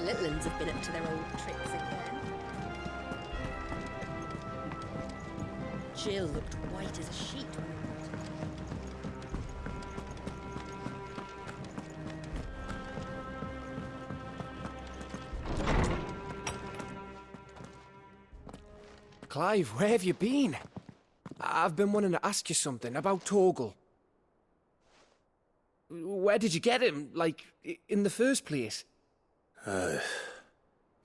little uns have been up to their old tricks again. Jill looked white as a sheet when I met her. Clive, where have you been? I've been wanting to ask you something about Torgal. Where did you get him, like, in the first place?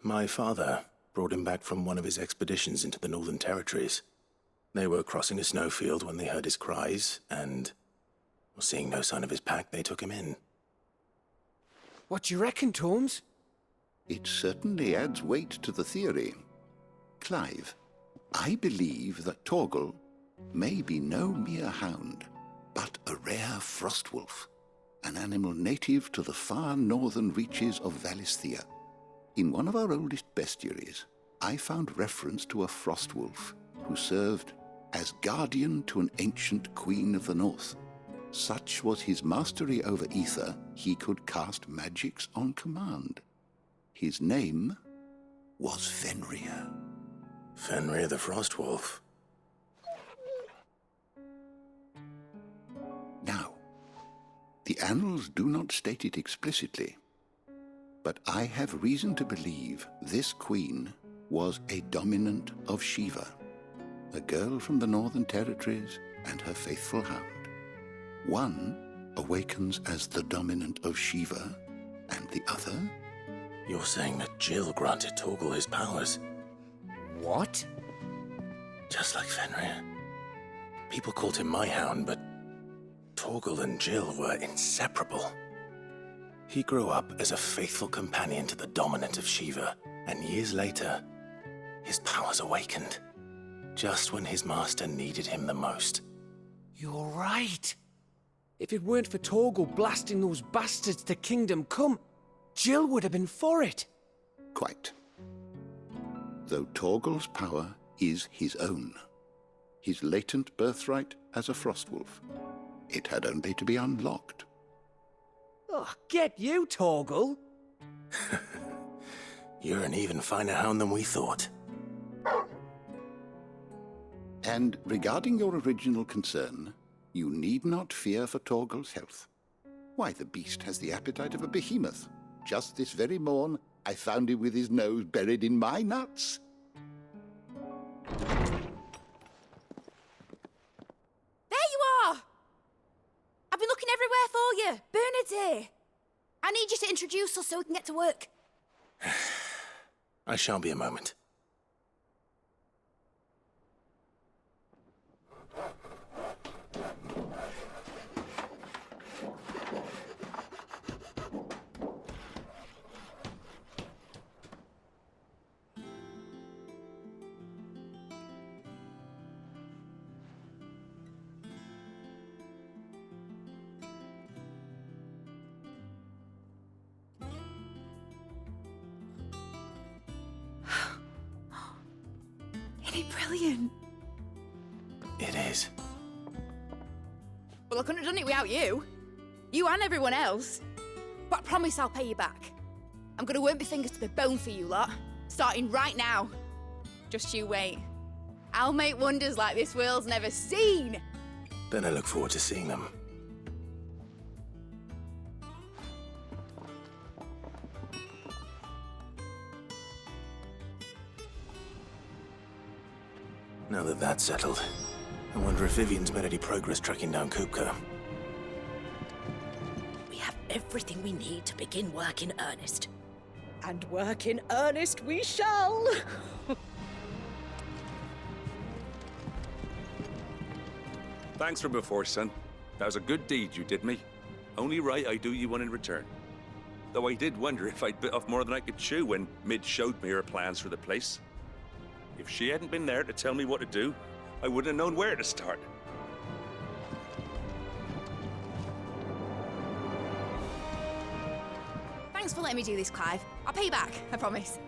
My father brought him back from one of his expeditions into the Northern Territories. They were crossing a snowfield when they heard his cries, and, seeing no sign of his pack, they took him in. What do you reckon, Tomes? It certainly adds weight to the theory. Clive, I believe that Torgal may be no mere hound, but a rare frostwolf, an animal native to the far northern reaches of Valisthea. In one of our oldest bestiaries, I found reference to a frostwolf who served as guardian to an ancient queen of the north. Such was his mastery over ether, he could cast magics on command. His name was Fenrir. Fenrir the Frostwolf. Now, the annals do not state it explicitly, but I have reason to believe this queen was a dominant of Shiva, a girl from the Northern Territories and her faithful hound. One awakens as the dominant of Shiva, and the other... You're saying that Jill granted Torgal his powers? What? Just like Fenrir. People called him my hound, but Torgal and Jill were inseparable. He grew up as a faithful companion to the dominant of Shiva, and years later, his powers awakened, just when his master needed him the most. You're right. If it weren't for Torgal blasting those bastards to Kingdom Come, Jill would have been for it. Quite. Though Torgal's power is his own, his latent birthright as a frostwolf. It had only to be unlocked. Oh, get you, Torgal! You're an even finer hound than we thought. And regarding your original concern, you need not fear for Torgal's health. Why, the beast has the appetite of a behemoth. Just this very morn, I found him with his nose buried in my nuts. There you are! I've been looking everywhere for you. Bernard's here. I need you to introduce us so we can get to work. I shan't be a moment. Isn't it brilliant? It is. Well, I couldn't have done it without you. You and everyone else. But I promise I'll pay you back. I'm gonna work my fingers to the bone for you lot, starting right now. Just you wait. I'll make wonders like this world's never seen. Then I look forward to seeing them. Now that that's settled, I wonder if Vivian's made any progress tracking down Kupka. We have everything we need to begin work in earnest. And work in earnest we shall! Thanks for before, son. That was a good deed you did me. Only right I do you one in return. Though I did wonder if I'd bit off more than I could chew when Mid showed me her plans for the place. If she hadn't been there to tell me what to do, I wouldn't have known where to start. Thanks for letting me do this, Clive. I'll pay you back, I promise.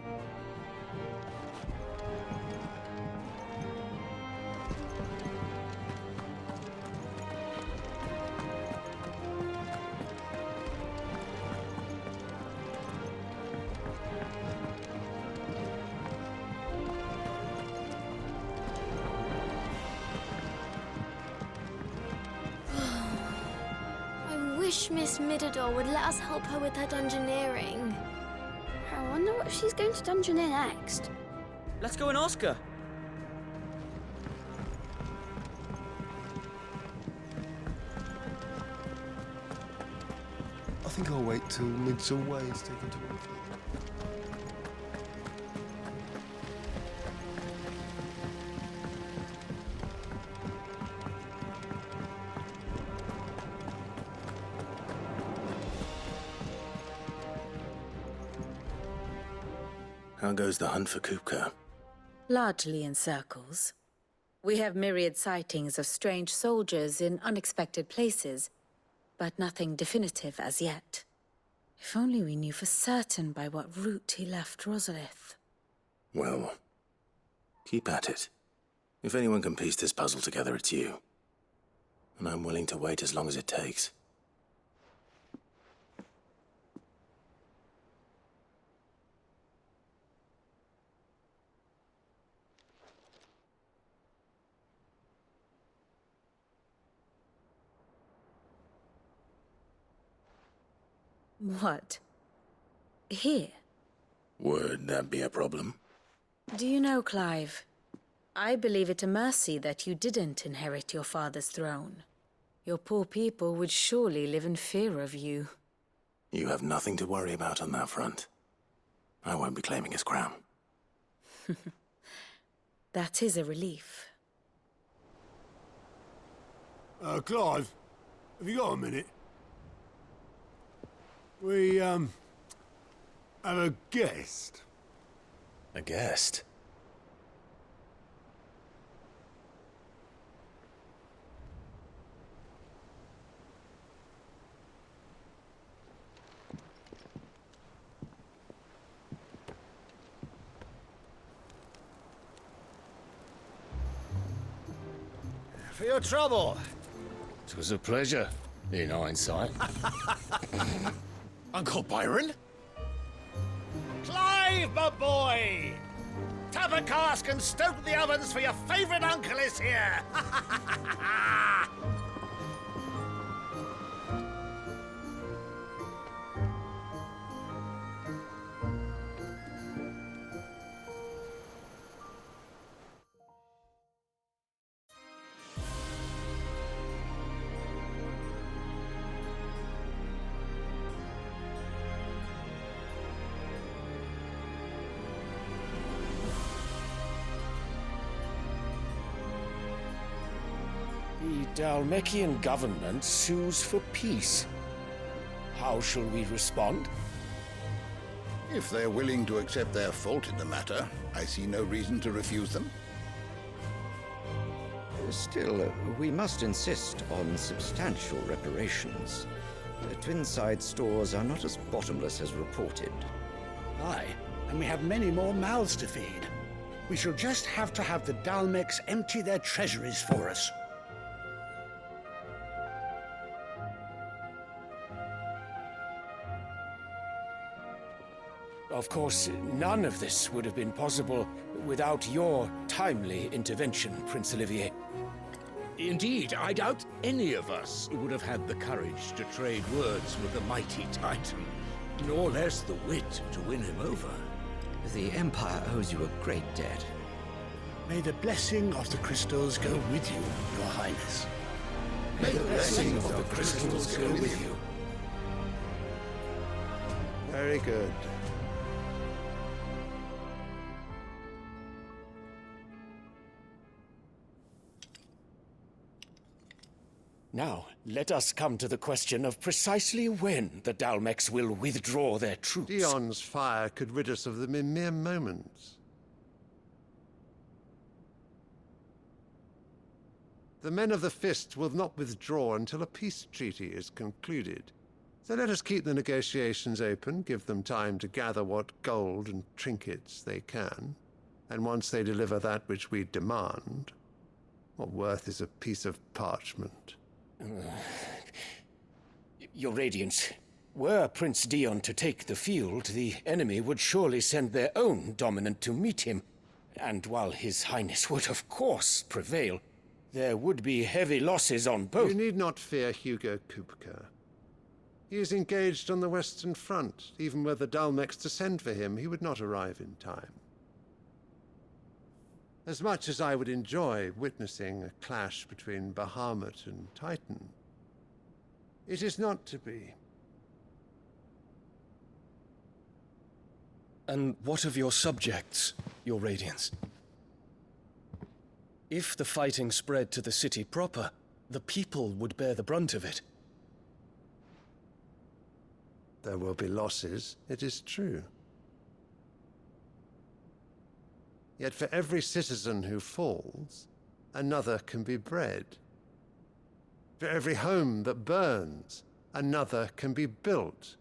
wish Miss Middledore would let us help her with her dungeoneering. I wonder what she's going to dungeoneer next. Let's go and ask her. I think I'll wait till Mid's away is taken to my feet. How goes the hunt for Kupka? Largely in circles. We have myriad sightings of strange soldiers in unexpected places, but nothing definitive as yet. If only we knew for certain by what route he left Rosalith. Well, keep at it. If anyone can piece this puzzle together, it's you. And I'm willing to wait as long as it takes. What? Here? Would that be a problem? Do you know, Clive? I believe it a mercy that you didn't inherit your father's throne. Your poor people would surely live in fear of you. You have nothing to worry about on that front. I won't be claiming his crown. That is a relief. Clive, have you got a minute? We, have a guest. A guest? For your trouble. It was a pleasure, in hindsight. Uncle Byron? Clive, my boy! Tap a cask and stoke the ovens, for your favourite uncle is here! The Dhalmekian government sues for peace. How shall we respond? If they're willing to accept their fault in the matter, I see no reason to refuse them. Still, we must insist on substantial reparations. The Twinside stores are not as bottomless as reported. Aye, and we have many more mouths to feed. We shall just have to have the Dhalmecs empty their treasuries for us. Of course, none of this would have been possible without your timely intervention, Prince Olivier. Indeed, I doubt any of us would have had the courage to trade words with the mighty Titan, nor less the wit to win him over. The Empire owes you a great debt. May the blessing of the crystals go with you, Your Highness. May the blessing of the crystals go with you. Very good. Now, let us come to the question of precisely when the Dhalmecs will withdraw their troops. Dion's fire could rid us of them in mere moments. The men of the Fist will not withdraw until a peace treaty is concluded. So let us keep the negotiations open, give them time to gather what gold and trinkets they can, and once they deliver that which we demand, what worth is a piece of parchment? Your Radiance, were Prince Dion to take the field, the enemy would surely send their own dominant to meet him. And while His Highness would of course prevail, there would be heavy losses on both. You need not fear Hugo Kupka. He is engaged on the Western Front. Even were the Dhalmekians to send for him, he would not arrive in time. As much as I would enjoy witnessing a clash between Bahamut and Titan, it is not to be. And what of your subjects, your Radiance? If the fighting spread to the city proper, the people would bear the brunt of it. There will be losses, it is true. Yet for every citizen who falls, another can be bred. For every home that burns, another can be built.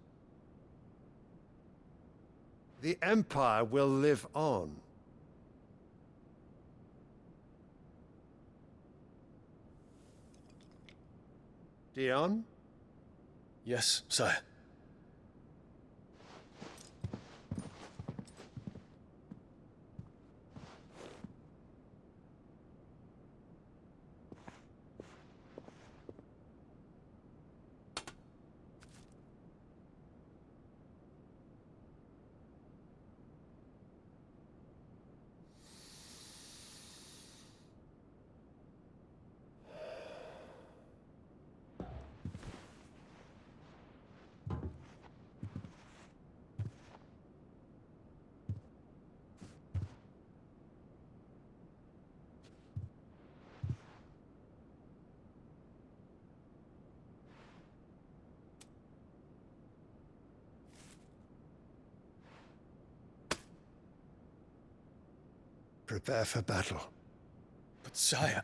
The Empire will live on. Dion? Yes, sire. Prepare for battle. But sire...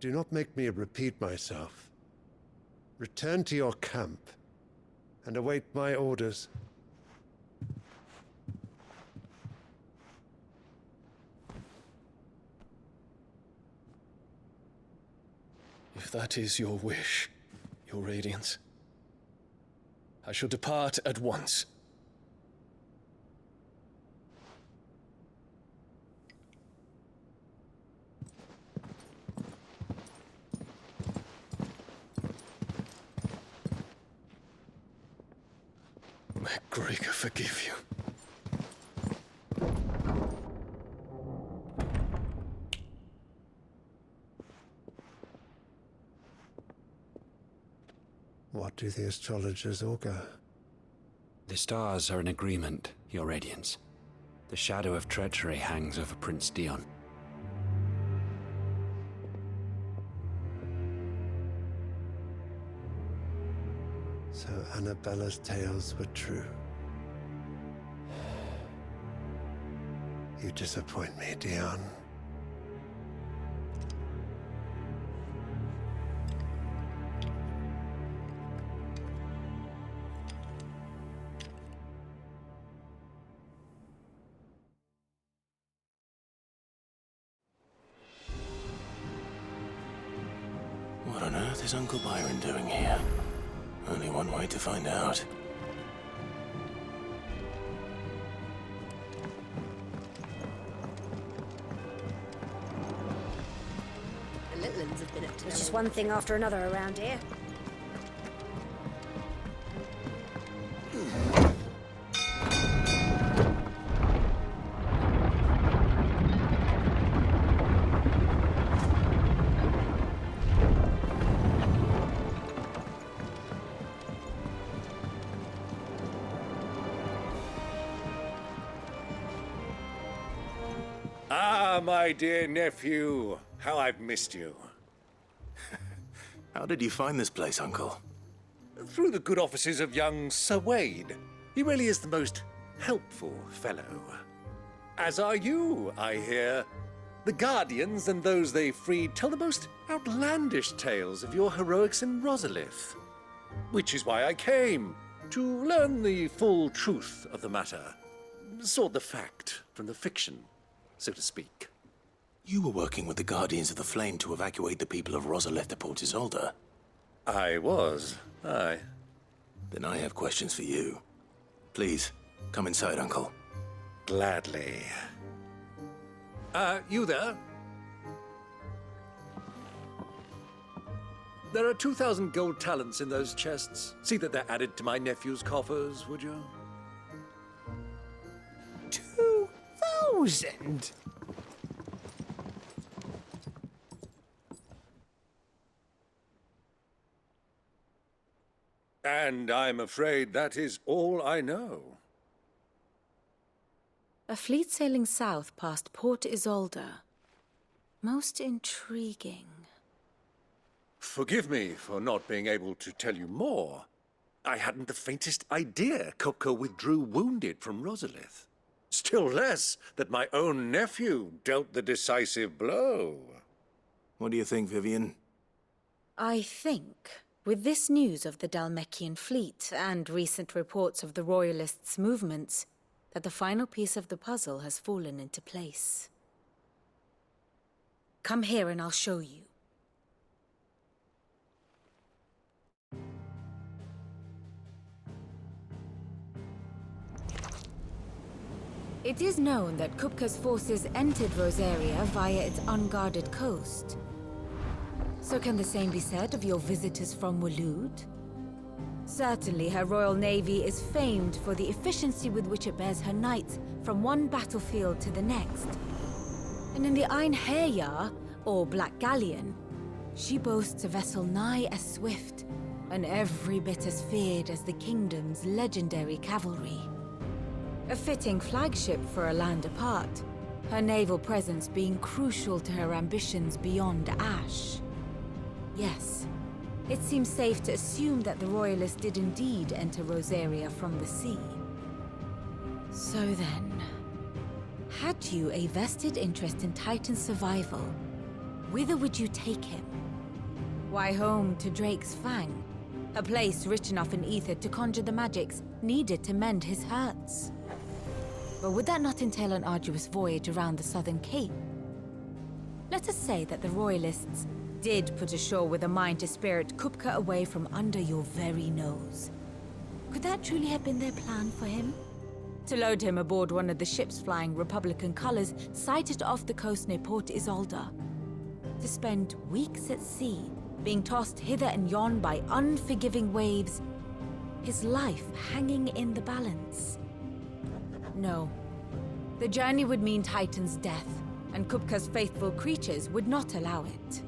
Do not make me repeat myself. Return to your camp and await my orders. If that is your wish, your Radiance, I shall depart at once. May Gregor forgive you. What do the astrologers augur? The stars are in agreement, Your Radiance. The shadow of treachery hangs over Prince Dion. So Annabella's tales were true. You disappoint me, Dion. What on earth is Uncle Byron doing here? Only one way to find out. The little ones have been up to It's just one thing after another around here. Ah, my dear nephew, how I've missed you. How did you find this place, Uncle? Through the good offices of young Sir Wade. He really is the most helpful fellow. As are you, I hear. The Guardians and those they freed tell the most outlandish tales of your heroics in Rosalith. Which is why I came, to learn the full truth of the matter. Sort the fact from the fiction, so to speak. You were working with the Guardians of the Flame to evacuate the people of Rosalith to Port Isolde. I was, aye. Then I have questions for you. Please, come inside, Uncle. Gladly. You there? There are 2,000 gold talents in those chests. See that they're added to my nephew's coffers, would you? 2,000? And I'm afraid that is all I know. A fleet sailing south past Port Isolde. Most intriguing. Forgive me for not being able to tell you more. I hadn't the faintest idea Kupka withdrew wounded from Rosalith. Still less that my own nephew dealt the decisive blow. What do you think, Vivian? I think, with this news of the Dhalmekian fleet and recent reports of the Royalists' movements, that the final piece of the puzzle has fallen into place. Come here and I'll show you. It is known that Kupka's forces entered Rosaria via its unguarded coast. So can the same be said of your visitors from Waloed? Certainly her Royal Navy is famed for the efficiency with which it bears her knights from one battlefield to the next. And in the Einherjar, or Black Galleon, she boasts a vessel nigh as swift and every bit as feared as the kingdom's legendary cavalry. A fitting flagship for a land apart, her naval presence being crucial to her ambitions beyond Ash. Yes, it seems safe to assume that the Royalists did indeed enter Rosaria from the sea. So then, had you a vested interest in Titan's survival, whither would you take him? Why, home to Drake's Fang, a place rich enough in ether to conjure the magics needed to mend his hurts. But would that not entail an arduous voyage around the southern cape? Let us say that the Royalists did put ashore with a mind to spirit Kupka away from under your very nose. Could that truly have been their plan for him? To load him aboard one of the ships flying Republican colors sighted off the coast near Port Isolde. To spend weeks at sea, being tossed hither and yon by unforgiving waves, his life hanging in the balance. No. The journey would mean Titan's death, and Kupka's faithful creatures would not allow it.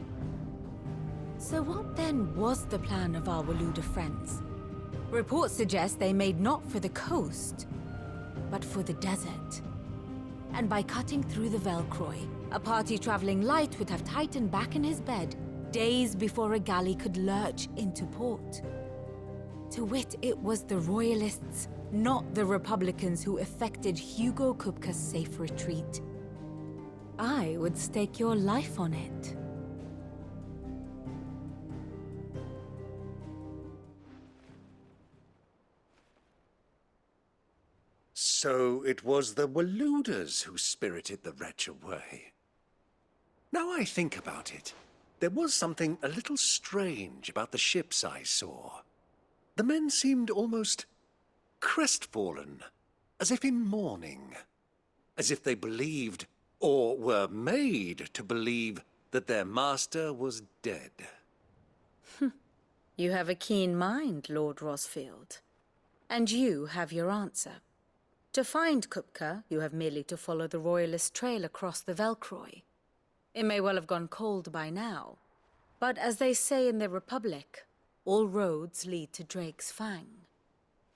So what then was the plan of our Waluda friends? Reports suggest they made not for the coast, but for the desert. And by cutting through the Velcroy, a party traveling light would have Titan back in his bed days before a galley could lurch into port. To wit, it was the Royalists, not the Republicans, who effected Hugo Kupka's safe retreat. I would stake your life on it. So it was the Waludas who spirited the wretch away. Now I think about it, there was something a little strange about the ships I saw. The men seemed almost crestfallen, as if in mourning, as if they believed, or were made to believe, that their master was dead. You have a keen mind, Lord Rosfield. And you have your answer. To find Kupka, you have merely to follow the Royalist trail across the Velcroy. It may well have gone cold by now, but as they say in the Republic, all roads lead to Drake's Fang.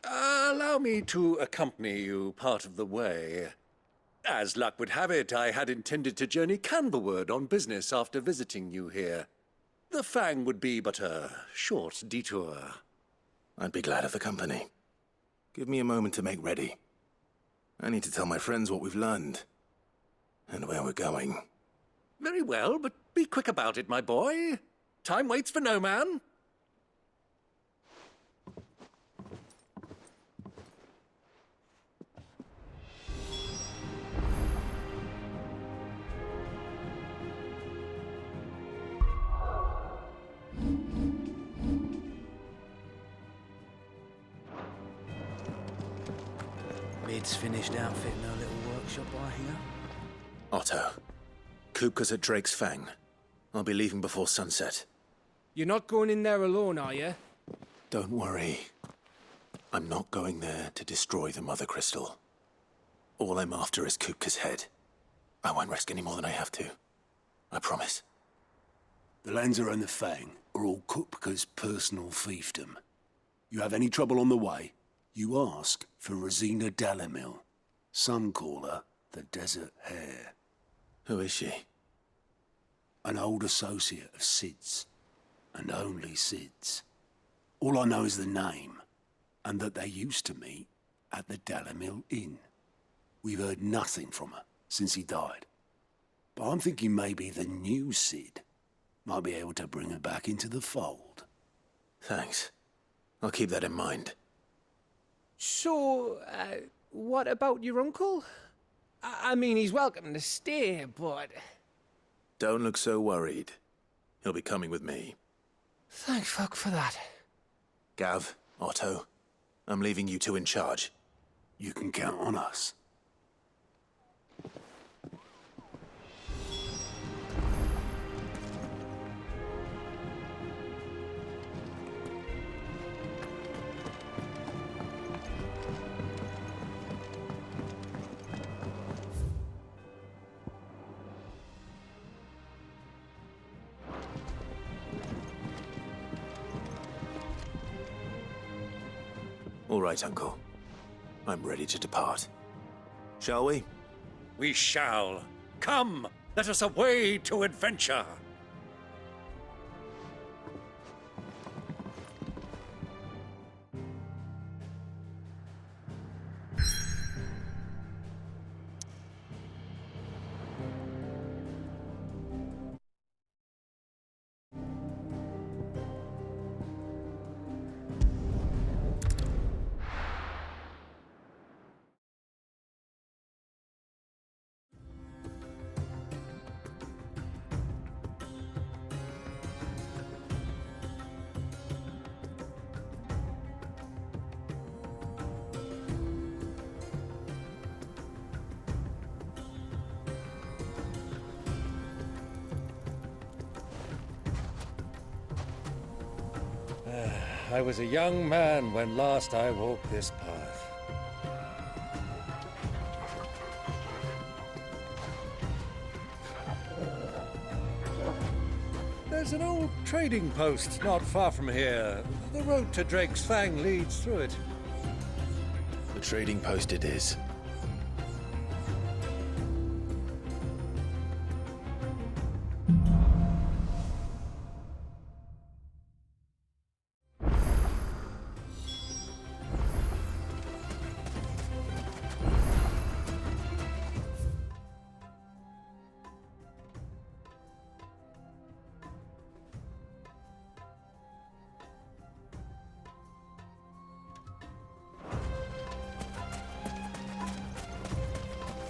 Allow me to accompany you part of the way. As luck would have it, I had intended to journey Canberward on business after visiting you here. The Fang would be but a short detour. I'd be glad of the company. Give me a moment to make ready. I need to tell my friends what we've learned, and where we're going. Very well, but be quick about it, my boy. Time waits for no man. Mid's finished outfitting our little workshop, I hear. Otto, Kupka's at Drake's Fang. I'll be leaving before sunset. You're not going in there alone, are you? Don't worry. I'm not going there to destroy the Mother Crystal. All I'm after is Kupka's head. I won't risk any more than I have to. I promise. The Lancer and the Fang are all Kupka's personal fiefdom. You have any trouble on the way, you ask for Rosina Dalamil. Some call her the Desert Hare. Who is she? An old associate of Sid's, and only Sid's. All I know is the name, and that they used to meet at the Dalamil Inn. We've heard nothing from her since he died. But I'm thinking maybe the new Sid might be able to bring her back into the fold. Thanks. I'll keep that in mind. So, what about your uncle? I mean, he's welcome to stay, but... Don't look so worried. He'll be coming with me. Thank fuck for that. Gav, Otto, I'm leaving you two in charge. You can count on us. All right, Uncle. I'm ready to depart. Shall we? We shall. Come, let us away to adventure. I was a young man when last I walked this path. There's an old trading post not far from here. The road to Drake's Fang leads through it. The trading post it is.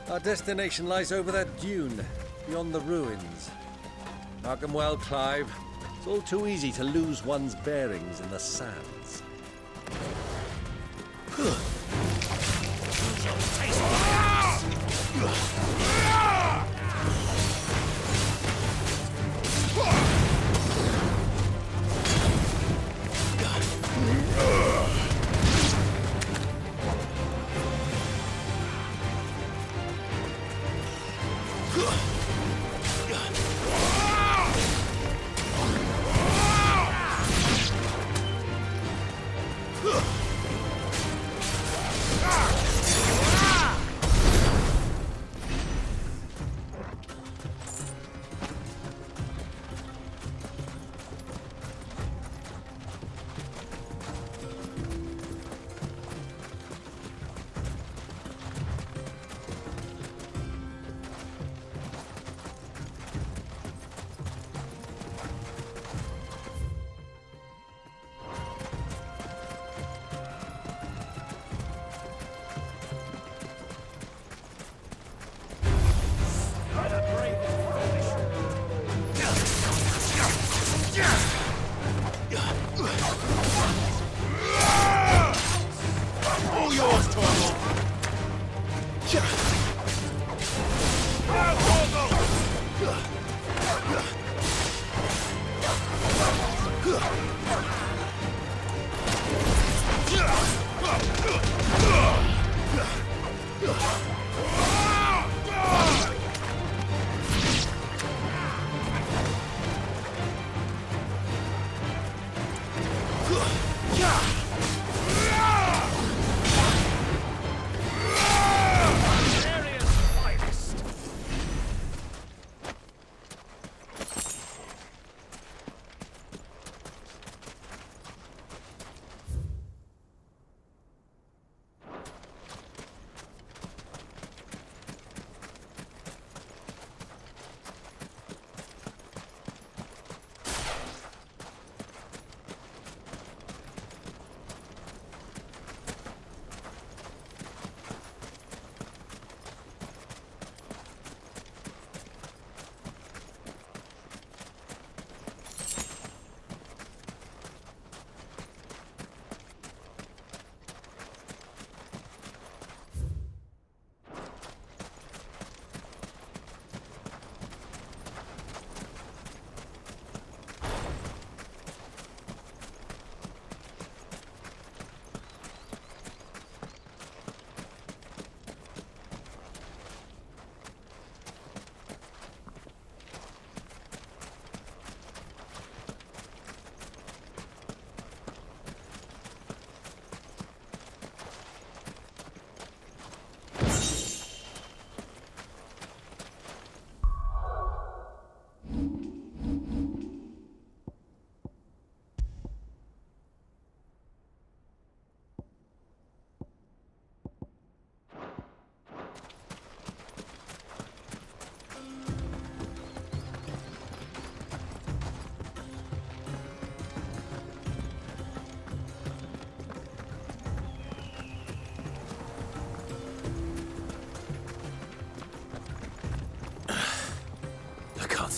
Our destination lies over that dune, beyond the ruins. Mark 'em well, Clive. It's all too easy to lose one's bearings in the sands.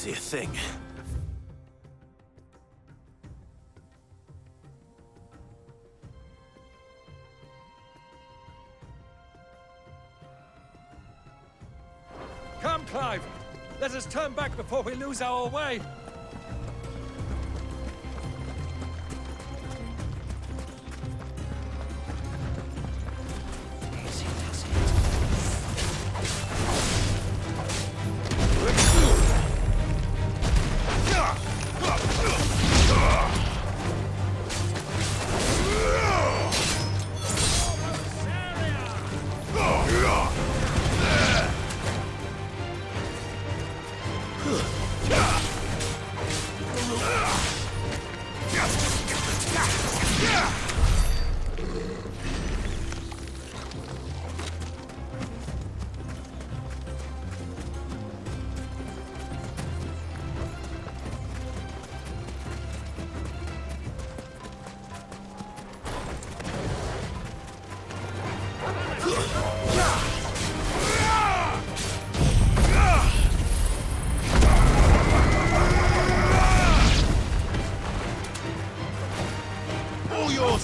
see a thing. Come, Clive! Let us turn back before we lose our way! All yours!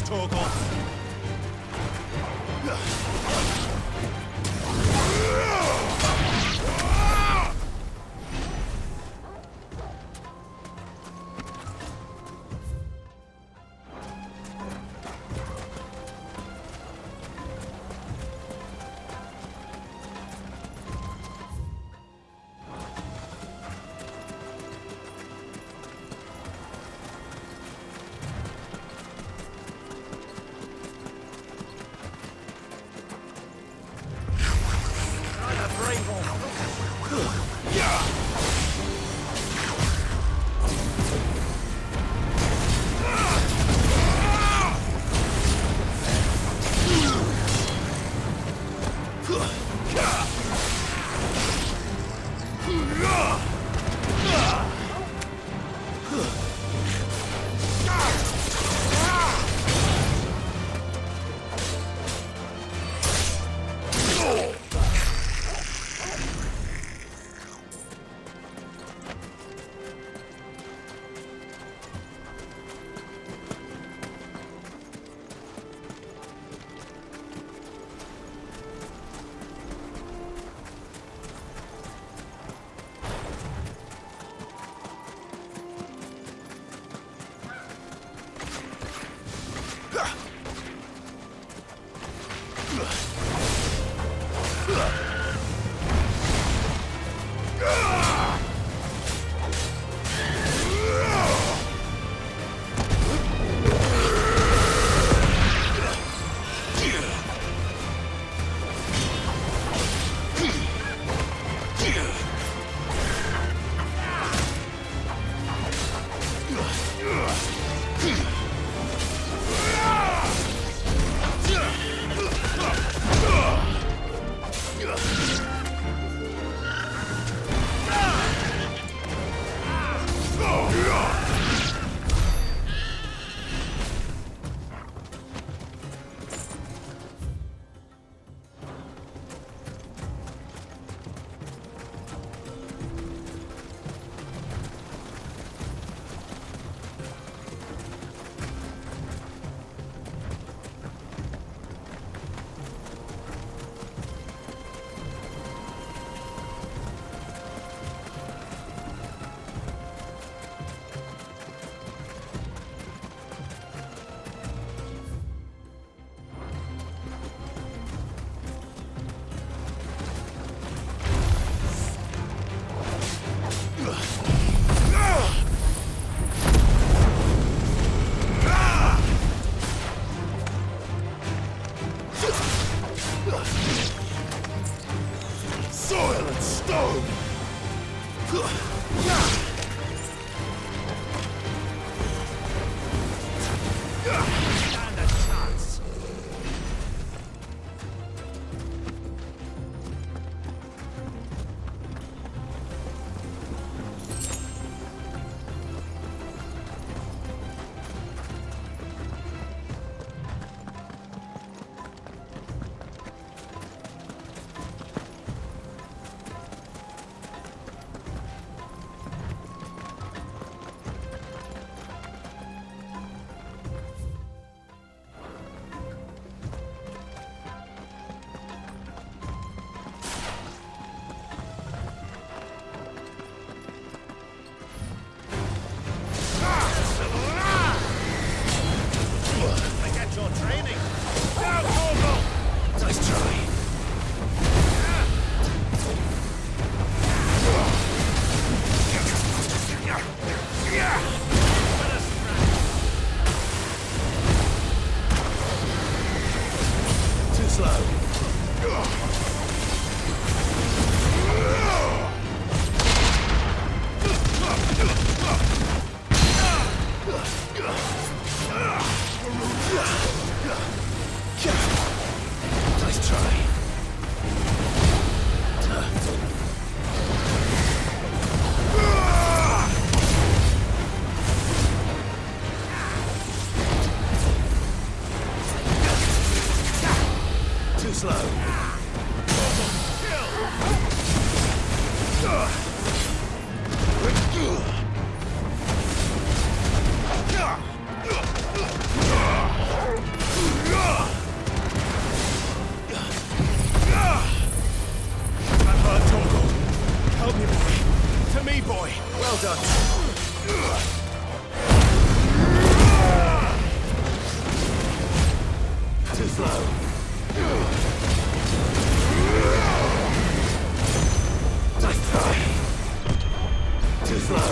boy. Well done. Too slow. Nice try. Too slow.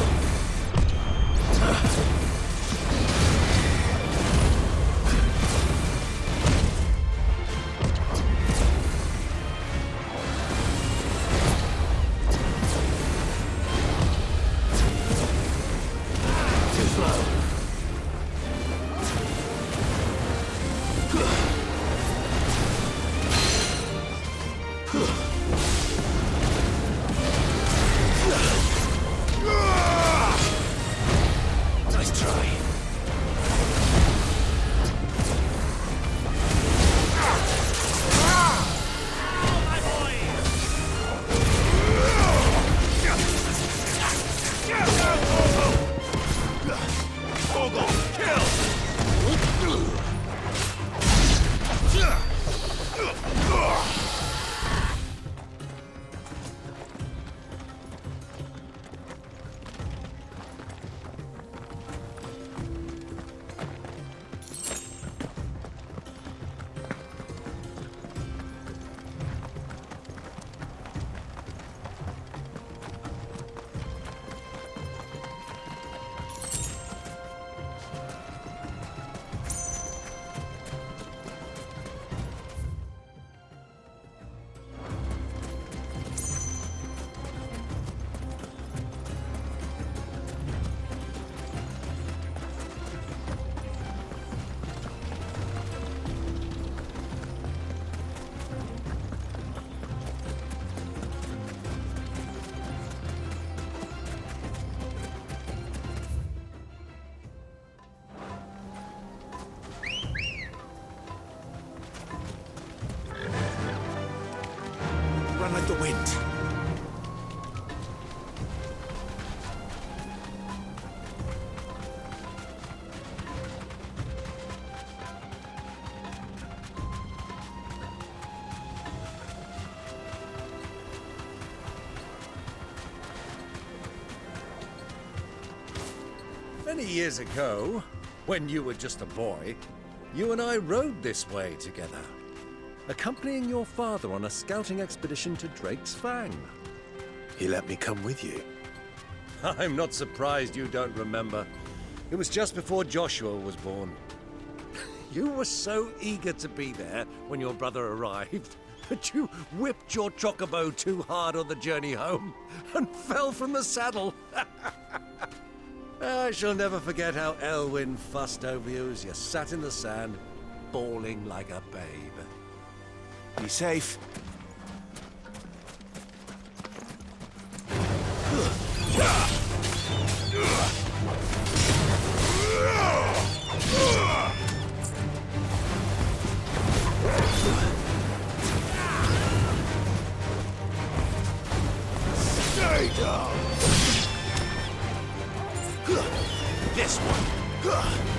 Nice try. Run like the wind. Many years ago, when you were just a boy, you and I rode this way together, accompanying your father on a scouting expedition to Drake's Fang. He let me come with you. I'm not surprised you don't remember. It was just before Joshua was born. You were so eager to be there when your brother arrived that you whipped your chocobo too hard on the journey home and fell from the saddle. I shall never forget how Elwyn fussed over you as you sat in the sand, bawling like a babe. Be safe. Stay down. This one.